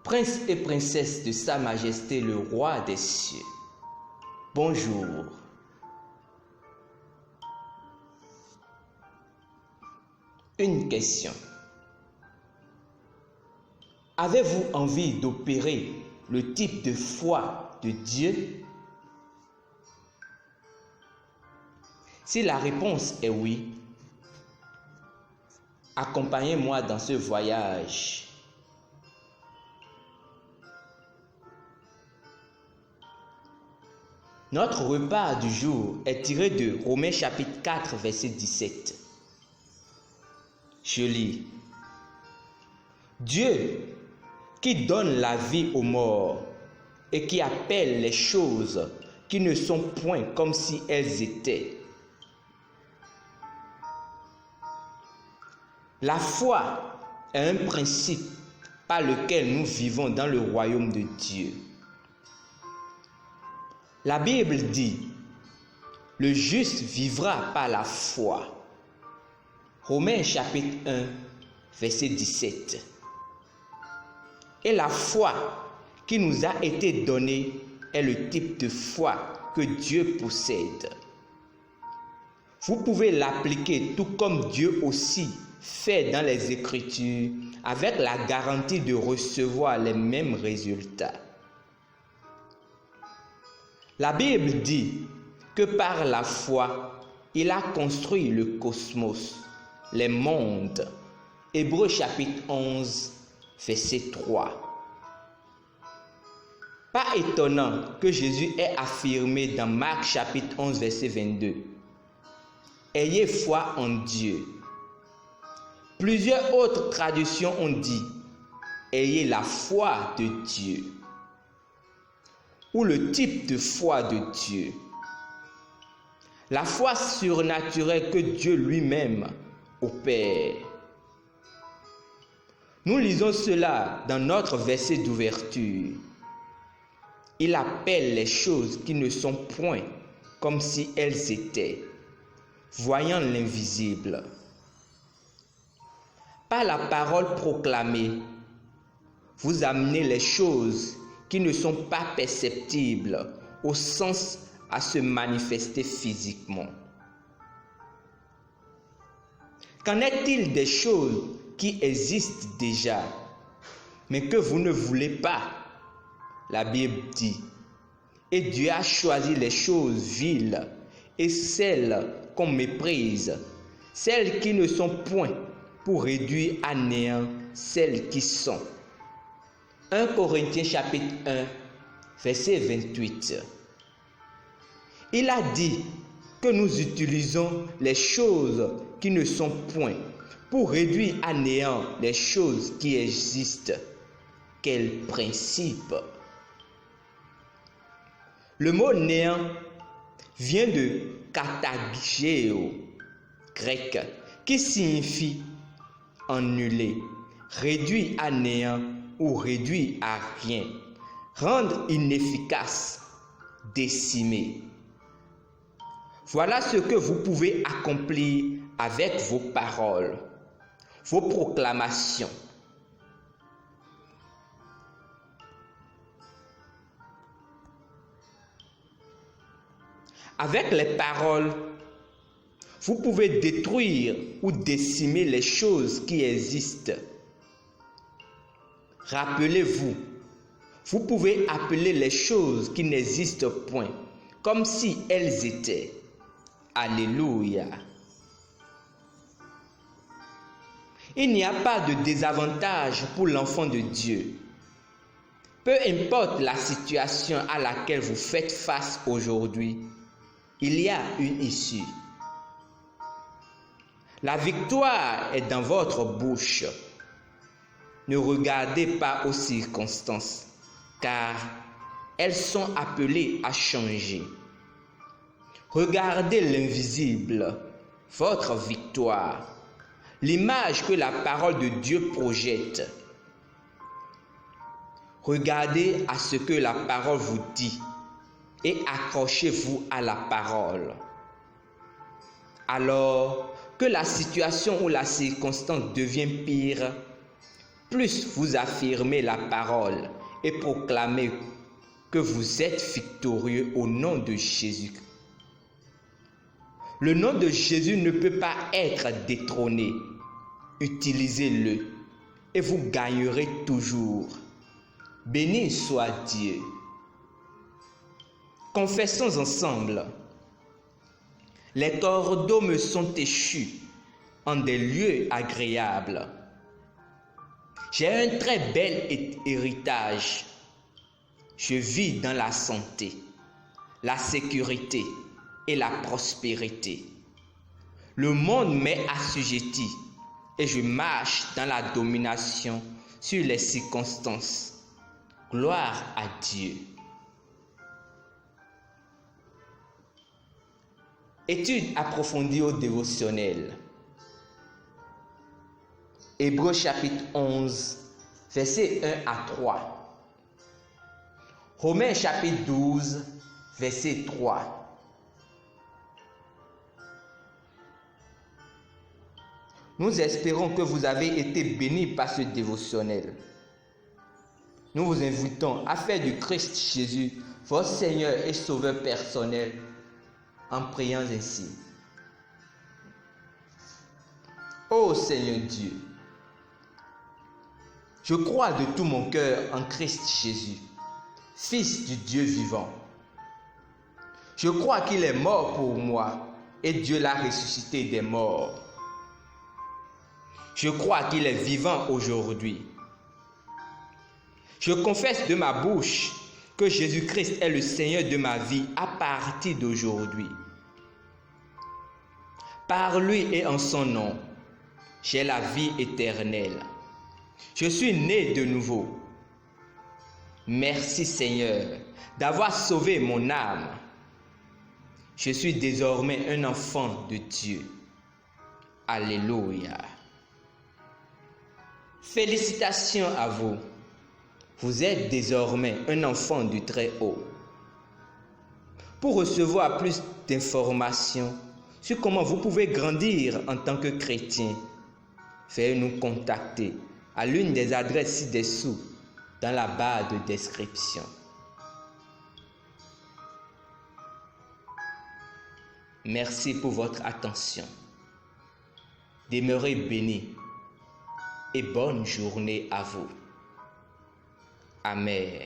Princes et princesses de Sa Majesté le Roi des cieux, bonjour. Une question. Avez-vous envie d'opérer le type de foi de Dieu? Si la réponse est oui, accompagnez-moi dans ce voyage. Notre repas du jour est tiré de Romains chapitre 4, verset 17. Je lis. Dieu qui donne la vie aux morts et qui appelle les choses qui ne sont point comme si elles étaient. La foi est un principe par lequel nous vivons dans le royaume de Dieu. La Bible dit, le juste vivra par la foi. Romains chapitre 1, verset 17. Et la foi qui nous a été donnée est le type de foi que Dieu possède. Vous pouvez l'appliquer tout comme Dieu aussi fait dans les Écritures avec la garantie de recevoir les mêmes résultats. La Bible dit que par la foi, il a construit le cosmos, les mondes. Hébreux chapitre 11, verset 3. Pas étonnant que Jésus ait affirmé dans Marc chapitre 11, verset 22. Ayez foi en Dieu. Plusieurs autres traductions ont dit, ayez la foi de Dieu. Ou le type de foi de Dieu. La foi surnaturelle que Dieu lui-même opère. Nous lisons cela dans notre verset d'ouverture. Il appelle les choses qui ne sont point comme si elles étaient, voyant l'invisible. Par la parole proclamée, vous amenez les choses qui ne sont pas perceptibles au sens à se manifester physiquement. Qu'en est-il des choses qui existent déjà, mais que vous ne voulez pas? La Bible dit, et Dieu a choisi les choses viles et celles qu'on méprise, celles qui ne sont point, pour réduire à néant celles qui sont. 1 Corinthiens chapitre 1, verset 28. Il a dit que nous utilisons les choses qui ne sont point pour réduire à néant les choses qui existent. Quel principe! Le mot néant vient de katagéo, grec, qui signifie annuler, réduire à néant ou réduire à rien, rendre inefficace, décimer. Voilà ce que vous pouvez accomplir avec vos paroles, vos proclamations. Avec les paroles, vous pouvez détruire ou décimer les choses qui existent. Rappelez-vous, vous pouvez appeler les choses qui n'existent point, comme si elles étaient. Alléluia. Il n'y a pas de désavantage pour l'enfant de Dieu. Peu importe la situation à laquelle vous faites face aujourd'hui, il y a une issue. La victoire est dans votre bouche. Ne regardez pas aux circonstances, car elles sont appelées à changer. Regardez l'invisible, votre victoire, l'image que la parole de Dieu projette. Regardez à ce que la parole vous dit et accrochez-vous à la parole. Alors que la situation ou la circonstance devient pire, plus vous affirmez la parole et proclamez que vous êtes victorieux au nom de Jésus. Le nom de Jésus ne peut pas être détrôné. Utilisez-le et vous gagnerez toujours. Béni soit Dieu. Confessons ensemble. Les cordeaux me sont échus en des lieux agréables. J'ai un très bel héritage. Je vis dans la santé, la sécurité et la prospérité. Le monde m'est assujetti et je marche dans la domination sur les circonstances. Gloire à Dieu. Étude approfondie au dévotionnel. Hébreux chapitre 11, versets 1 à 3. Romains chapitre 12, verset 3. Nous espérons que vous avez été bénis par ce dévotionnel. Nous vous invitons à faire du Christ Jésus votre Seigneur et Sauveur personnel en priant ainsi. Ô Seigneur Dieu, je crois de tout mon cœur en Christ Jésus, Fils du Dieu vivant. Je crois qu'il est mort pour moi et Dieu l'a ressuscité des morts. Je crois qu'il est vivant aujourd'hui. Je confesse de ma bouche que Jésus-Christ est le Seigneur de ma vie à partir d'aujourd'hui. Par lui et en son nom, j'ai la vie éternelle. Je suis né de nouveau. Merci Seigneur d'avoir sauvé mon âme. Je suis désormais un enfant de Dieu. Alléluia. Félicitations à vous. Vous êtes désormais un enfant du Très-Haut. Pour recevoir plus d'informations sur comment vous pouvez grandir en tant que chrétien, veuillez nous contacter à l'une des adresses ci-dessous dans la barre de description. Merci pour votre attention. Demeurez bénis et bonne journée à vous. Amen.